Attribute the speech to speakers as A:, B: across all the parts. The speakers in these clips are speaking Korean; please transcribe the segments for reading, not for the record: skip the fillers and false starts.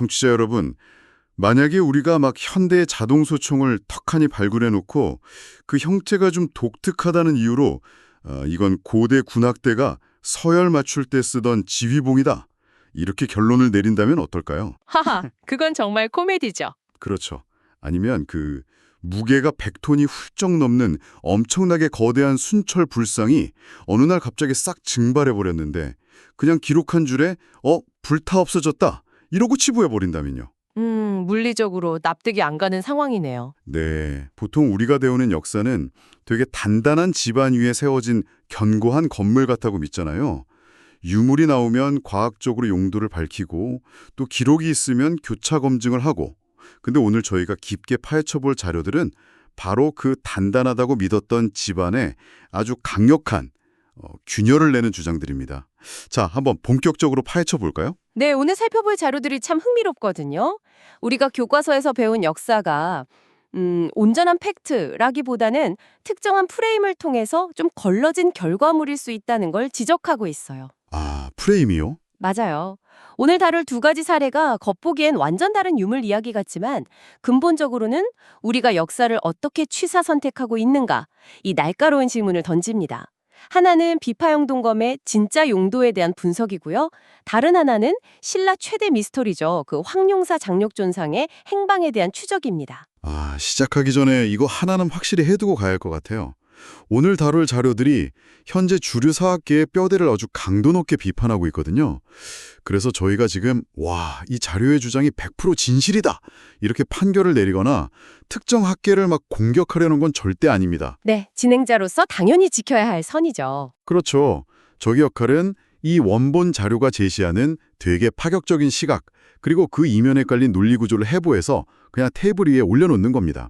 A: 청취자 여러분, 만약에 우리가 막 현대의 자동소총을 턱하니 발굴해놓고 그 형태가 좀 독특하다는 이유로 이건 고대 군악대가 서열 맞출 때 쓰던 지휘봉이다. 이렇게 결론을 내린다면 어떨까요?
B: 하하, 그건 정말 코미디죠.
A: 그렇죠. 아니면 무게가 100톤이 훌쩍 넘는 엄청나게 거대한 순철 불상이 어느 날 갑자기 싹 증발해버렸는데 그냥 기록한 줄에 불타 없어졌다. 이러고 치부해버린다면요.
B: 물리적으로 납득이 안 가는 상황이네요.
A: 네, 보통 우리가 배우는 역사는 되게 단단한 지반 위에 세워진 견고한 건물 같다고 믿잖아요. 유물이 나오면 과학적으로 용도를 밝히고 또 기록이 있으면 교차 검증을 하고 근데 오늘 저희가 깊게 파헤쳐볼 자료들은 바로 그 단단하다고 믿었던 집안에 아주 강력한 균열을 내는 주장들입니다. 자, 한번 본격적으로 파헤쳐볼까요?
B: 네, 오늘 살펴볼 자료들이 참 흥미롭거든요. 우리가 교과서에서 배운 역사가 온전한 팩트라기보다는 특정한 프레임을 통해서 좀 걸러진 결과물일 수 있다는 걸 지적하고 있어요.
A: 아, 프레임이요?
B: 맞아요. 오늘 다룰 두 가지 사례가 겉보기엔 완전 다른 유물 이야기 같지만 근본적으로는 우리가 역사를 어떻게 취사 선택하고 있는가, 이 날카로운 질문을 던집니다. 하나는 비파형 동검의 진짜 용도에 대한 분석이고요. 다른 하나는 신라 최대 미스터리죠. 그 황룡사 장력존상의 행방에 대한 추적입니다.
A: 아, 시작하기 전에 이거 하나는 확실히 해두고 가야 할 것 같아요. 오늘 다룰 자료들이 현재 주류 사학계의 뼈대를 아주 강도 높게 비판하고 있거든요. 그래서 저희가 지금 이 자료의 주장이 100% 진실이다 이렇게 판결을 내리거나 특정 학계를 막 공격하려는 건 절대 아닙니다.
B: 네, 진행자로서 당연히 지켜야 할 선이죠.
A: 그렇죠. 저희 역할은 이 원본 자료가 제시하는 되게 파격적인 시각 그리고 그 이면에 깔린 논리 구조를 해부해서 그냥 테이블 위에 올려놓는 겁니다.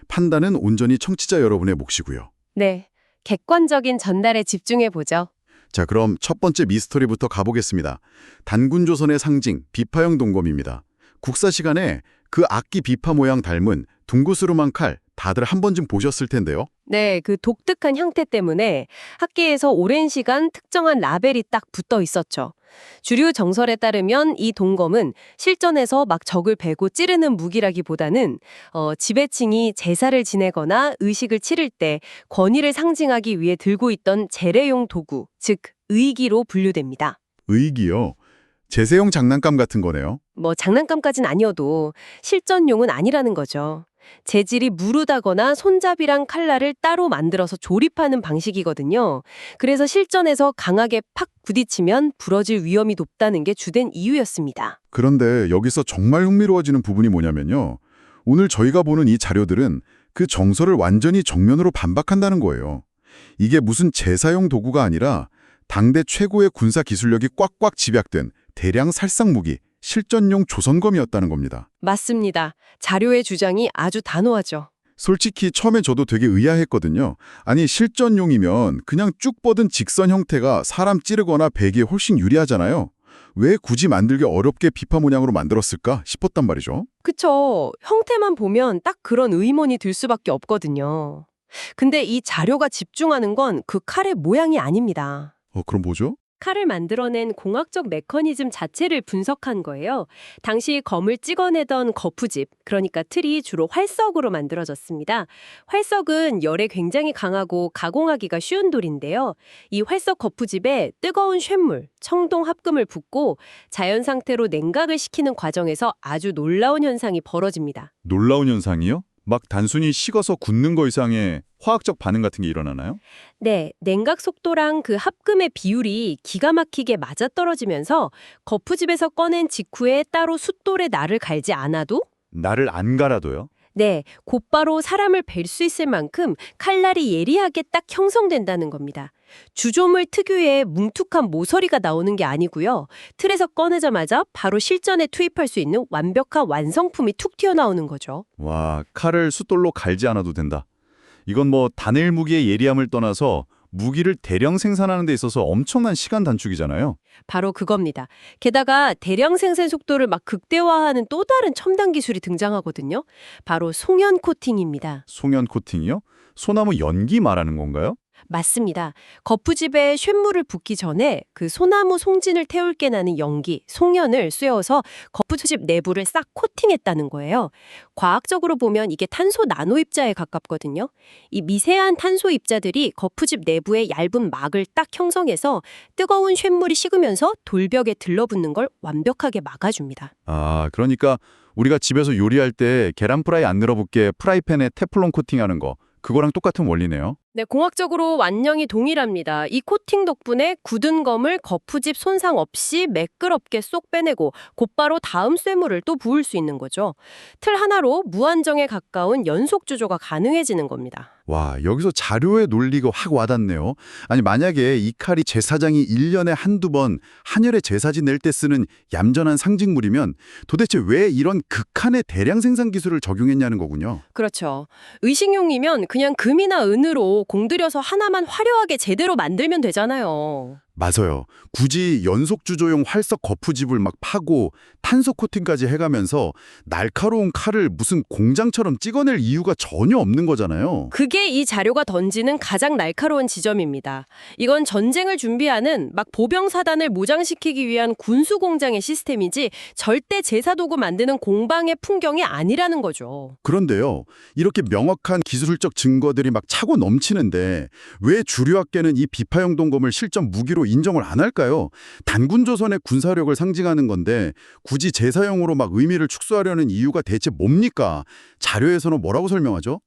A: 판단은 온전히 청취자 여러분의 몫이고요.
B: 네, 객관적인 전달에 집중해보죠.
A: 자, 그럼 첫 번째 미스터리부터 가보겠습니다. 단군조선의 상징, 비파형 동검입니다. 국사 시간에 그 악기 비파 모양 닮은 둥구스름한 칼 다들 한 번쯤 보셨을 텐데요.
B: 네, 그 독특한 형태 때문에 학계에서 오랜 시간 특정한 라벨이 딱 붙어 있었죠. 주류 정설에 따르면 이 동검은 실전에서 막 적을 베고 찌르는 무기라기보다는 지배층이 제사를 지내거나 의식을 치를 때 권위를 상징하기 위해 들고 있던 제례용 도구, 즉 의기로 분류됩니다.
A: 의기요. 제세용 장난감 같은 거네요.
B: 뭐 장난감까진 아니어도 실전용은 아니라는 거죠. 재질이 무르다거나 손잡이랑 칼날을 따로 만들어서 조립하는 방식이거든요. 그래서 실전에서 강하게 팍 부딪히면 부러질 위험이 높다는 게 주된 이유였습니다.
A: 그런데 여기서 정말 흥미로워지는 부분이 뭐냐면요. 오늘 저희가 보는 이 자료들은 그 정설을 완전히 정면으로 반박한다는 거예요. 이게 무슨 제사용 도구가 아니라 당대 최고의 군사 기술력이 꽉꽉 집약된 대량 살상 무기, 실전용 조선검이었다는 겁니다.
B: 맞습니다. 자료의 주장이 아주 단호하죠.
A: 솔직히 처음에 저도 되게 의아했거든요. 아니 실전용이면 그냥 쭉 뻗은 직선 형태가 사람 찌르거나 베기에 훨씬 유리하잖아요. 왜 굳이 만들기 어렵게 비파 모양으로 만들었을까 싶었단 말이죠.
B: 그쵸. 형태만 보면 딱 그런 의문이 들 수밖에 없거든요. 근데 이 자료가 집중하는 건 그 칼의 모양이 아닙니다.
A: 그럼 뭐죠?
B: 칼을 만들어낸 공학적 메커니즘 자체를 분석한 거예요. 당시 검을 찍어내던 거푸집, 그러니까 틀이 주로 활석으로 만들어졌습니다. 활석은 열에 굉장히 강하고 가공하기가 쉬운 돌인데요. 이 활석 거푸집에 뜨거운 쇳물, 청동 합금을 붓고 자연 상태로 냉각을 시키는 과정에서 아주 놀라운 현상이 벌어집니다.
C: 놀라운 현상이요? 막 단순히 식어서 굳는 거 이상의 화학적 반응 같은 게 일어나나요?
B: 네, 냉각 속도랑 그 합금의 비율이 기가 막히게 맞아떨어지면서 거푸집에서 꺼낸 직후에 따로 숫돌에 날을 갈지 않아도
C: 나를 안 갈아도요?
B: 네, 곧바로 사람을 벨 수 있을 만큼 칼날이 예리하게 딱 형성된다는 겁니다. 주조물 특유의 뭉툭한 모서리가 나오는 게 아니고요. 틀에서 꺼내자마자 바로 실전에 투입할 수 있는 완벽한 완성품이 툭 튀어나오는 거죠.
C: 와, 칼을 숫돌로 갈지 않아도 된다. 이건 뭐 단일 무기의 예리함을 떠나서 무기를 대량 생산하는 데 있어서 엄청난 시간 단축이잖아요.
B: 바로 그겁니다. 게다가 대량 생산 속도를 막 극대화하는 또 다른 첨단 기술이 등장하거든요. 바로 송연 코팅입니다.
C: 송연 코팅이요? 소나무 연기 말하는 건가요?
B: 맞습니다. 거푸집에 쇳물을 붓기 전에 그 소나무 송진을 태울 게 나는 연기, 송연을 쐬어서 거푸집 내부를 싹 코팅했다는 거예요. 과학적으로 보면 이게 탄소 나노 입자에 가깝거든요. 이 미세한 탄소 입자들이 거푸집 내부에 얇은 막을 딱 형성해서 뜨거운 쇳물이 식으면서 돌벽에 들러붙는 걸 완벽하게 막아줍니다.
C: 아, 그러니까 우리가 집에서 요리할 때 계란 프라이 안 늘어붙게 프라이팬에 테플론 코팅하는 거, 그거랑 똑같은 원리네요.
B: 네, 공학적으로 완령이 동일합니다. 이 코팅 덕분에 굳은 검을 거푸집 손상 없이 매끄럽게 쏙 빼내고 곧바로 다음 쇳물을 또 부을 수 있는 거죠. 틀 하나로 무한정에 가까운 연속 주조가 가능해지는 겁니다.
C: 와, 여기서 자료의 논리가 확 와닿네요. 아니, 만약에 이 칼이 제사장이 1년에 한두 번 한열에 제사지 낼 때 쓰는 얌전한 상징물이면 도대체 왜 이런 극한의 대량 생산 기술을 적용했냐는 거군요.
B: 그렇죠. 의식용이면 그냥 금이나 은으로 공들여서 하나만 화려하게 제대로 만들면 되잖아요.
C: 맞아요. 굳이 연속 주조용 활석 거푸집을 막 파고 탄소 코팅까지 해가면서 날카로운 칼을 무슨 공장처럼 찍어낼 이유가 전혀 없는 거잖아요.
B: 그게 이 자료가 던지는 가장 날카로운 지점입니다. 이건 전쟁을 준비하는 막 보병사단을 무장시키기 위한 군수공장의 시스템이지 절대 제사도구 만드는 공방의 풍경이 아니라는 거죠.
C: 그런데요, 이렇게 명확한 기술적 증거들이 막 차고 넘치는데 왜 주류학계는 이 비파형 동검을 실전 무기로 인정을 안 할까요? 단군 조선의 군사력을 상징하는 건데 굳이 제사용으로 막 의미를 축소하려는 이유가 대체 뭡니까? 자료에서는 뭐라고 설명하죠?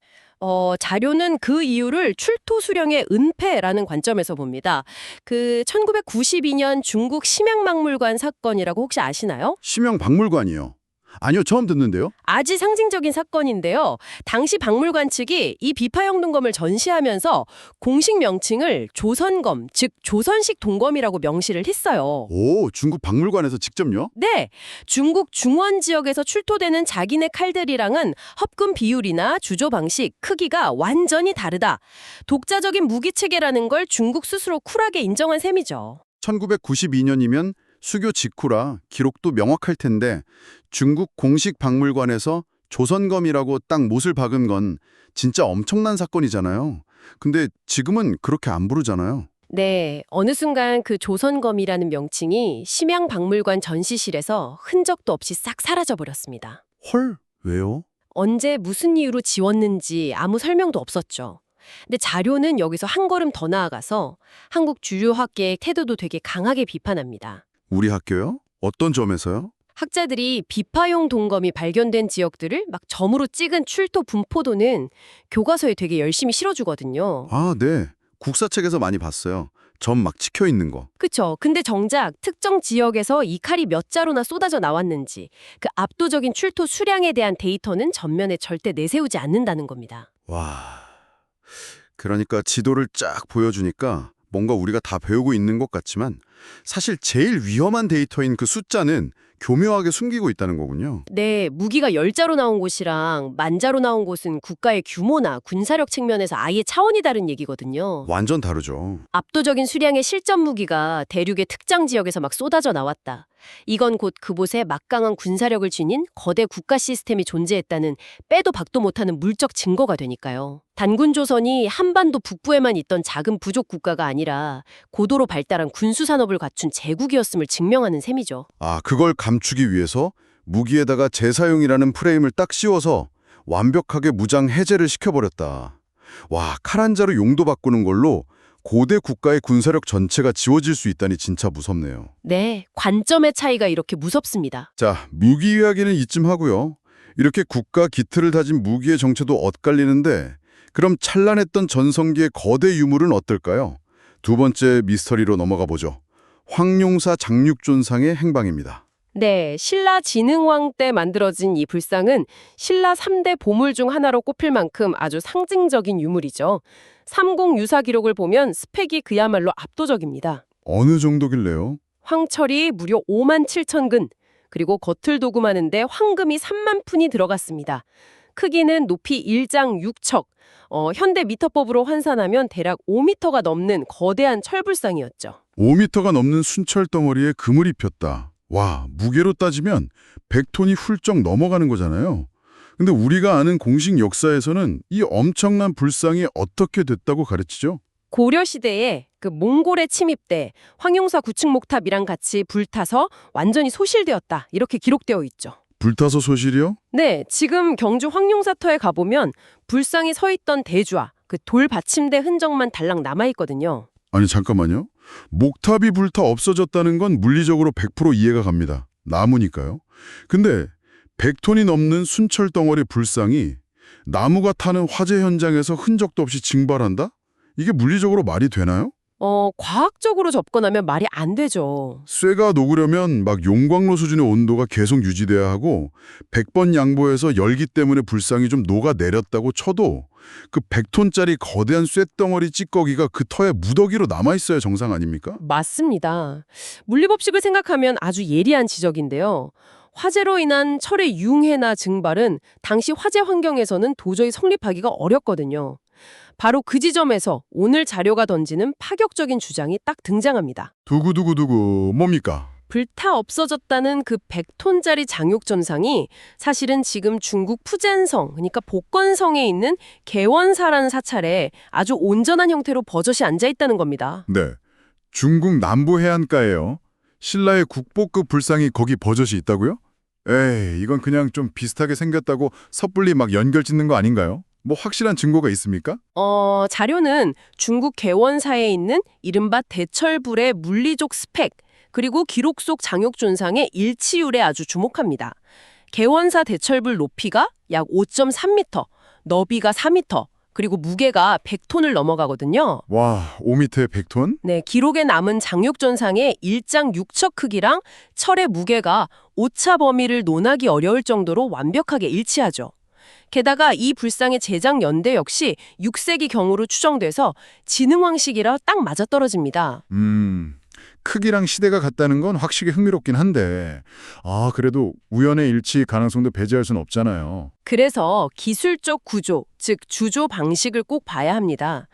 B: 자료는 그 이유를 출토 수령의 은폐라는 관점에서 봅니다. 그 1992년 중국 심양박물관 사건이라고 혹시 아시나요?
C: 심양박물관이요. 아니요, 처음 듣는데요.
B: 아주 상징적인 사건인데요. 당시 박물관 측이 이 비파형 동검을 전시하면서 공식 명칭을 조선검, 즉 조선식 동검이라고 명시를 했어요.
C: 오, 중국 박물관에서 직접요?
B: 네, 중국 중원 지역에서 출토되는 자기네 칼들이랑은 합금 비율이나 주조 방식, 크기가 완전히 다르다. 독자적인 무기 체계라는 걸 중국 스스로 쿨하게 인정한 셈이죠.
C: 1992년이면 수교 직후라 기록도 명확할 텐데 중국 공식 박물관에서 조선검이라고 딱 못을 박은 건 진짜 엄청난 사건이잖아요. 근데 지금은 그렇게 안 부르잖아요.
B: 네, 어느 순간 그 조선검이라는 명칭이 심양박물관 전시실에서 흔적도 없이 싹 사라져버렸습니다.
C: 헐, 왜요?
B: 언제 무슨 이유로 지웠는지 아무 설명도 없었죠. 근데 자료는 여기서 한 걸음 더 나아가서 한국 주류학계의 태도도 되게 강하게 비판합니다.
C: 우리 학교요? 어떤 점에서요?
B: 학자들이 비파용 동검이 발견된 지역들을 막 점으로 찍은 출토 분포도는 교과서에 되게 열심히 실어주거든요.
C: 아, 네. 국사책에서 많이 봤어요. 점 막 찍혀 있는 거.
B: 그쵸. 근데 정작 특정 지역에서 이 칼이 몇 자루나 쏟아져 나왔는지 그 압도적인 출토 수량에 대한 데이터는 전면에 절대 내세우지 않는다는 겁니다.
C: 와, 그러니까 지도를 쫙 보여주니까 뭔가 우리가 다 배우고 있는 것 같지만 사실 제일 위험한 데이터인 그 숫자는 교묘하게 숨기고 있다는 거군요.
B: 네, 무기가 10자로 나온 곳이랑 10,000자로 나온 곳은 국가의 규모나 군사력 측면에서 아예 차원이 다른 얘기거든요.
C: 완전 다르죠.
B: 압도적인 수량의 실전 무기가 대륙의 특정 지역에서 막 쏟아져 나왔다. 이건 곧 그곳에 막강한 군사력을 지닌 거대 국가 시스템이 존재했다는 빼도 박도 못하는 물적 증거가 되니까요. 단군 조선이 한반도 북부에만 있던 작은 부족 국가가 아니라 고도로 발달한 군수산업을 갖춘 제국이었음을 증명하는 셈이죠.
C: 아, 그걸 감추기 위해서 무기에다가 제사용이라는 프레임을 딱 씌워서 완벽하게 무장 해제를 시켜버렸다. 와, 칼 한 자루 용도 바꾸는 걸로 고대 국가의 군사력 전체가 지워질 수 있다니 진짜 무섭네요.
B: 네, 관점의 차이가 이렇게 무섭습니다.
C: 자, 무기 이야기는 이쯤 하고요. 이렇게 국가 기틀을 다진 무기의 정체도 엇갈리는데 그럼 찬란했던 전성기의 거대 유물은 어떨까요? 두 번째 미스터리로 넘어가 보죠. 황룡사 장육존상의 행방입니다.
B: 네, 신라 진흥왕 때 만들어진 이 불상은 신라 3대 보물 중 하나로 꼽힐 만큼 아주 상징적인 유물이죠. 삼공 유사 기록을 보면 스펙이 그야말로 압도적입니다.
C: 어느 정도길래요?
B: 황철이 무려 57,000근, 그리고 겉을 도금하는데 황금이 3만 푼이 들어갔습니다. 크기는 높이 1장 6척, 현대 미터법으로 환산하면 대략 5m가 넘는 거대한 철불상이었죠.
C: 5m가 넘는 순철 덩어리에 금을 입혔다. 와, 무게로 따지면 100톤이 훌쩍 넘어가는 거잖아요. 근데 우리가 아는 공식 역사에서는 이 엄청난 불상이 어떻게 됐다고 가르치죠?
B: 고려 시대에 그 몽골의 침입 때 황용사 구층목탑이랑 같이 불타서 완전히 소실되었다. 이렇게 기록되어 있죠.
A: 불타서 소실이요?
B: 네, 지금 경주 황룡사터에 가보면 불상이 서 있던 대주와 그 돌 받침대 흔적만 달랑 남아있거든요.
A: 아니 잠깐만요. 목탑이 불타 없어졌다는 건 물리적으로 100% 이해가 갑니다. 나무니까요. 근데 100톤이 넘는 순철 덩어리 불상이 나무가 타는 화재 현장에서 흔적도 없이 증발한다? 이게 물리적으로 말이 되나요?
B: 과학적으로 접근하면 말이 안 되죠.
A: 쇠가 녹으려면 막 용광로 수준의 온도가 계속 유지돼야 하고 100번 양보해서 열기 때문에 불상이 좀 녹아내렸다고 쳐도 그 100톤짜리 거대한 쇠덩어리 찌꺼기가 그 터에 무더기로 남아있어야 정상 아닙니까?
B: 맞습니다. 물리법칙을 생각하면 아주 예리한 지적인데요. 화재로 인한 철의 융해나 증발은 당시 화재 환경에서는 도저히 성립하기가 어렵거든요. 바로 그 지점에서 오늘 자료가 던지는 파격적인 주장이 딱 등장합니다.
A: 두구두구두구 뭡니까?
B: 불타 없어졌다는 그 100톤짜리 장육전상이 사실은 지금 중국 푸젠성, 그러니까 복건성에 있는 개원사라는 사찰에 아주 온전한 형태로 버젓이 앉아있다는 겁니다.
A: 네. 중국 남부 해안가에요. 신라의 국보급 불상이 거기 버젓이 있다고요? 에이, 이건 그냥 좀 비슷하게 생겼다고 섣불리 막 연결 짓는 거 아닌가요? 뭐 확실한 증거가 있습니까?
B: 자료는 중국 개원사에 있는 이른바 대철불의 물리적 스펙, 그리고 기록 속 장육존상의 일치율에 아주 주목합니다. 개원사 대철불 높이가 약 5.3m, 너비가 4m, 그리고 무게가 100톤을 넘어가거든요.
A: 와, 5m에 100톤?
B: 네, 기록에 남은 장육전상의 일장 6척 크기랑 철의 무게가 오차 범위를 논하기 어려울 정도로 완벽하게 일치하죠. 게다가 이 불상의 제작 연대 역시 6세기 경으로 추정돼서 진흥왕식이라 딱 맞아떨어집니다.
A: 크기랑 시대가 같다는 건 확실히 흥미롭긴 한데 그래도 우연의 일치 가능성도 배제할 수는 없잖아요.
B: 그래서 기술적 구조, 즉 주조 방식을 꼭 봐야 합니다.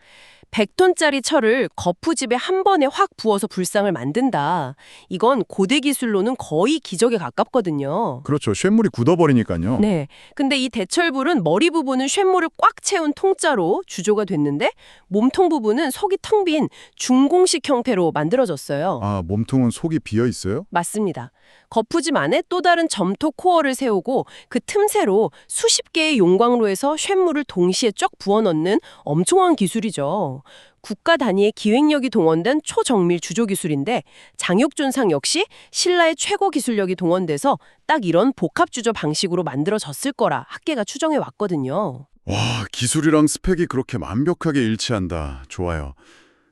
B: 100톤짜리 철을 거푸집에 한 번에 확 부어서 불상을 만든다. 이건 고대 기술로는 거의 기적에 가깝거든요.
A: 그렇죠. 쇳물이 굳어버리니까요.
B: 네. 근데 이 대철불은 머리 부분은 쇳물을 꽉 채운 통짜로 주조가 됐는데 몸통 부분은 속이 텅 빈 중공식 형태로 만들어졌어요.
A: 아, 몸통은 속이 비어 있어요?
B: 맞습니다. 거푸집 안에 또 다른 점토 코어를 세우고 그 틈새로 수십 개의 용광로에서 쇳물을 동시에 쫙 부어넣는 엄청난 기술이죠. 국가 단위의 기획력이 동원된 초정밀 주조 기술인데 장육존상 역시 신라의 최고 기술력이 동원돼서 딱 이런 복합 주조 방식으로 만들어졌을 거라 학계가 추정해 왔거든요.
A: 와, 기술이랑 스펙이 그렇게 완벽하게 일치한다. 좋아요.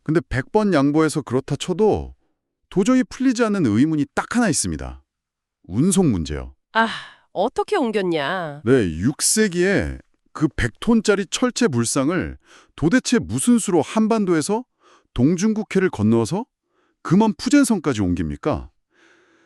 A: 근데 100번 양보해서 그렇다 쳐도 도저히 풀리지 않는 의문이 딱 하나 있습니다. 운송 문제요.
B: 어떻게 옮겼냐?
A: 네, 6세기에 그 100톤짜리 철제 불상을 도대체 무슨 수로 한반도에서 동중국해를 건너서 금원 푸젠성까지 옮깁니까?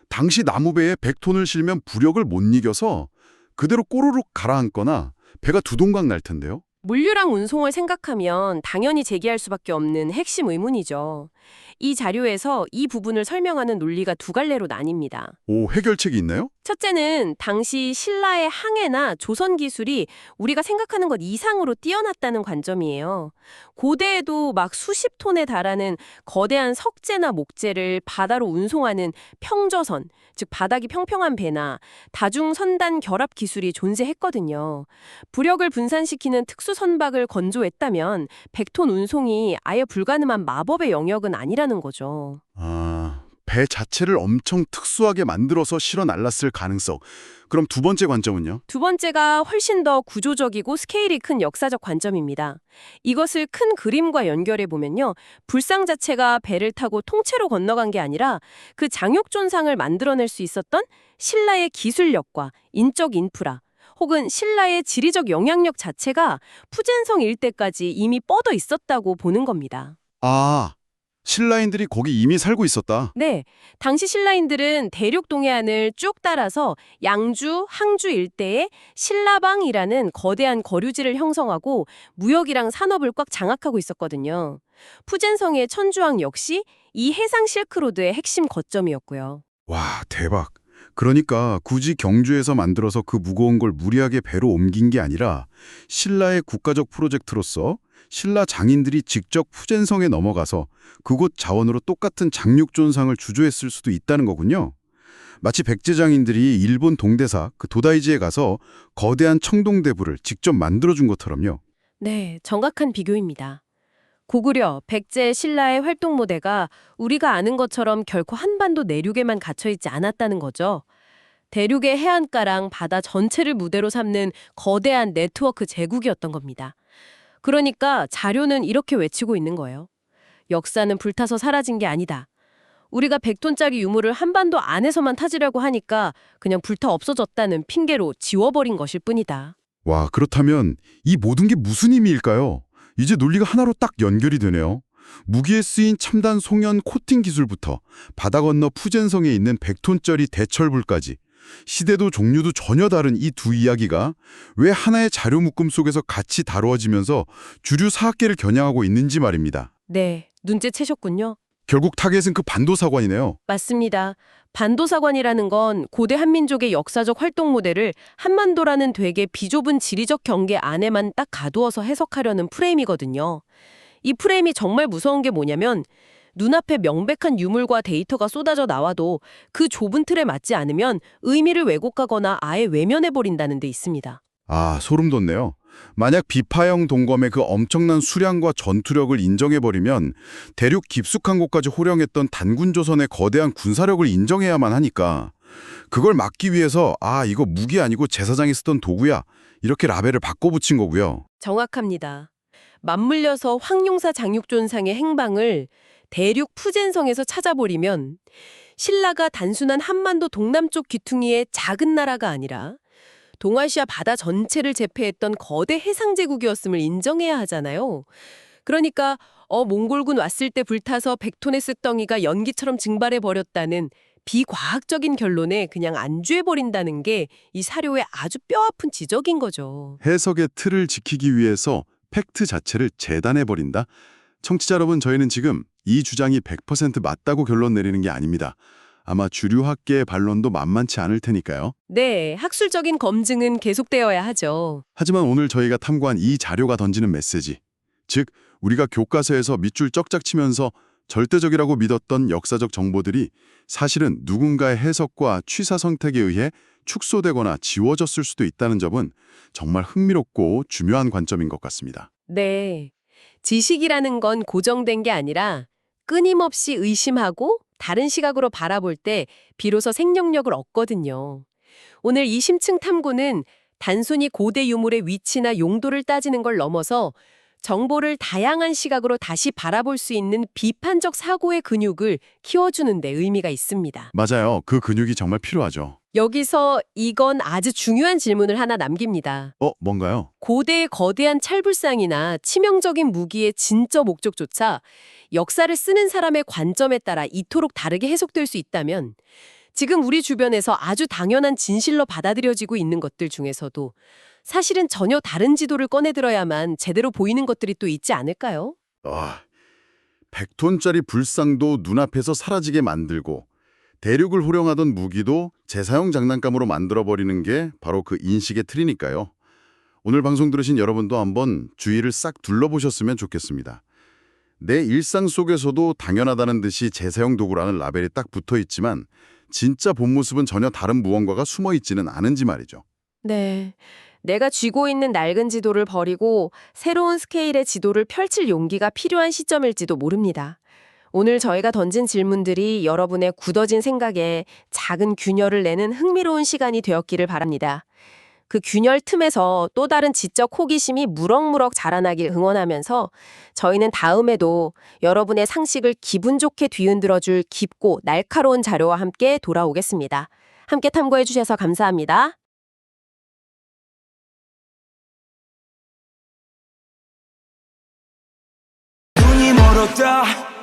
A: 당시 나무배에 100톤을 실면 부력을 못 이겨서 그대로 꼬르륵 가라앉거나 배가 두 동강 날 텐데요.
B: 물류랑 운송을 생각하면 당연히 제기할 수밖에 없는 핵심 의문이죠. 이 자료에서 이 부분을 설명하는 논리가 두 갈래로 나뉩니다.
A: 오, 해결책이 있나요?
B: 첫째는 당시 신라의 항해나 조선 기술이 우리가 생각하는 것 이상으로 뛰어났다는 관점이에요. 고대에도 막 수십 톤에 달하는 거대한 석재나 목재를 바다로 운송하는 평저선, 즉 바닥이 평평한 배나 다중선단 결합 기술이 존재했거든요. 부력을 분산시키는 특수선박을 건조했다면 100톤 운송이 아예 불가능한 마법의 영역은 아니라는 거죠.
A: 배 자체를 엄청 특수하게 만들어서 실어 날랐을 가능성. 그럼 두 번째 관점은요?
B: 두 번째가 훨씬 더 구조적이고 스케일이 큰 역사적 관점입니다. 이것을 큰 그림과 연결해 보면요. 불상 자체가 배를 타고 통째로 건너간 게 아니라 그 장육존상을 만들어낼 수 있었던 신라의 기술력과 인적 인프라, 혹은 신라의 지리적 영향력 자체가 푸젠성 일대까지 이미 뻗어 있었다고 보는 겁니다.
A: 신라인들이 거기 이미 살고 있었다.
B: 네, 당시 신라인들은 대륙 동해안을 쭉 따라서 양주, 항주 일대에 신라방이라는 거대한 거류지를 형성하고 무역이랑 산업을 꽉 장악하고 있었거든요. 푸젠성의 천주항 역시 이 해상 실크로드의 핵심 거점이었고요.
A: 와, 대박. 그러니까 굳이 경주에서 만들어서 그 무거운 걸 무리하게 배로 옮긴 게 아니라 신라의 국가적 프로젝트로서
C: 신라 장인들이 직접 푸젠성에 넘어가서 그곳 자원으로 똑같은 장육존상을 주조했을 수도 있다는 거군요. 마치 백제 장인들이 일본 동대사 그 도다이지에 가서 거대한 청동대부를 직접 만들어준 것처럼요.
B: 네, 정확한 비교입니다. 고구려, 백제, 신라의 활동 모대가 우리가 아는 것처럼 결코 한반도 내륙에만 갇혀있지 않았다는 거죠. 대륙의 해안가랑 바다 전체를 무대로 삼는 거대한 네트워크 제국이었던 겁니다. 그러니까 자료는 이렇게 외치고 있는 거예요. 역사는 불타서 사라진 게 아니다. 우리가 100톤짜리 유물을 한반도 안에서만 타지려고 하니까 그냥 불타 없어졌다는 핑계로 지워버린 것일 뿐이다.
C: 와, 그렇다면 이 모든 게 무슨 의미일까요? 이제 논리가 하나로 딱 연결이 되네요. 무기에 쓰인 첨단 송연 코팅 기술부터 바다 건너 푸젠성에 있는 100톤짜리 대철불까지 시대도 종류도 전혀 다른 이 두 이야기가 왜 하나의 자료 묶음 속에서 같이 다루어지면서 주류 사학계를 겨냥하고 있는지 말입니다.
B: 네, 눈치채셨군요.
C: 결국 타겟은 그 반도사관이네요.
B: 맞습니다. 반도사관이라는 건 고대 한민족의 역사적 활동 모델을 한반도라는 되게 비좁은 지리적 경계 안에만 딱 가두어서 해석하려는 프레임이거든요. 이 프레임이 정말 무서운 게 뭐냐면 눈앞에 명백한 유물과 데이터가 쏟아져 나와도 그 좁은 틀에 맞지 않으면 의미를 왜곡하거나 아예 외면해버린다는 데 있습니다.
C: 아, 소름 돋네요. 만약 비파형 동검의 그 엄청난 수량과 전투력을 인정해버리면 대륙 깊숙한 곳까지 호령했던 단군조선의 거대한 군사력을 인정해야만 하니까 그걸 막기 위해서 이거 무기 아니고 제사장이 쓰던 도구야 이렇게 라벨을 바꿔붙인 거고요.
B: 정확합니다. 맞물려서 황룡사 장육존상의 행방을 대륙 푸젠성에서 찾아버리면 신라가 단순한 한반도 동남쪽 귀퉁이의 작은 나라가 아니라 동아시아 바다 전체를 제패했던 거대 해상제국이었음을 인정해야 하잖아요. 그러니까 몽골군 왔을 때 불타서 100톤의 쇳덩이가 연기처럼 증발해버렸다는 비과학적인 결론에 그냥 안주해버린다는 게 이 사료의 아주 뼈아픈 지적인 거죠.
C: 해석의 틀을 지키기 위해서 팩트 자체를 재단해버린다? 청취자 여러분, 저희는 지금 이 주장이 100% 맞다고 결론 내리는 게 아닙니다. 아마 주류 학계의 반론도 만만치 않을 테니까요.
B: 네, 학술적인 검증은 계속되어야 하죠.
C: 하지만 오늘 저희가 탐구한 이 자료가 던지는 메시지, 즉 우리가 교과서에서 밑줄 쩍쩍 치면서 절대적이라고 믿었던 역사적 정보들이 사실은 누군가의 해석과 취사 선택에 의해 축소되거나 지워졌을 수도 있다는 점은 정말 흥미롭고 중요한 관점인 것 같습니다.
B: 네, 지식이라는 건 고정된 게 아니라 끊임없이 의심하고 다른 시각으로 바라볼 때 비로소 생명력을 얻거든요. 오늘 이 심층 탐구는 단순히 고대 유물의 위치나 용도를 따지는 걸 넘어서 정보를 다양한 시각으로 다시 바라볼 수 있는 비판적 사고의 근육을 키워주는 데 의미가 있습니다.
C: 맞아요. 그 근육이 정말 필요하죠.
B: 여기서 이건 아주 중요한 질문을 하나 남깁니다.
C: 뭔가요?
B: 고대의 거대한 찰불상이나 치명적인 무기의 진짜 목적조차 역사를 쓰는 사람의 관점에 따라 이토록 다르게 해석될 수 있다면 지금 우리 주변에서 아주 당연한 진실로 받아들여지고 있는 것들 중에서도 사실은 전혀 다른 지도를 꺼내들어야만 제대로 보이는 것들이 또 있지 않을까요?
C: 100톤짜리 불상도 눈앞에서 사라지게 만들고 대륙을 호령하던 무기도 재사용 장난감으로 만들어버리는 게 바로 그 인식의 틀이니까요. 오늘 방송 들으신 여러분도 한번 주위를 싹 둘러보셨으면 좋겠습니다. 내 일상 속에서도 당연하다는 듯이 재사용 도구라는 라벨이 딱 붙어있지만 진짜 본 모습은 전혀 다른 무언가가 숨어있지는 않은지 말이죠.
B: 네. 내가 쥐고 있는 낡은 지도를 버리고 새로운 스케일의 지도를 펼칠 용기가 필요한 시점일지도 모릅니다. 오늘 저희가 던진 질문들이 여러분의 굳어진 생각에 작은 균열을 내는 흥미로운 시간이 되었기를 바랍니다. 그 균열 틈에서 또 다른 지적 호기심이 무럭무럭 자라나길 응원하면서 저희는 다음에도 여러분의 상식을 기분 좋게 뒤흔들어줄 깊고 날카로운 자료와 함께 돌아오겠습니다. 함께 탐구해 주셔서 감사합니다.
D: 눈이 멀었다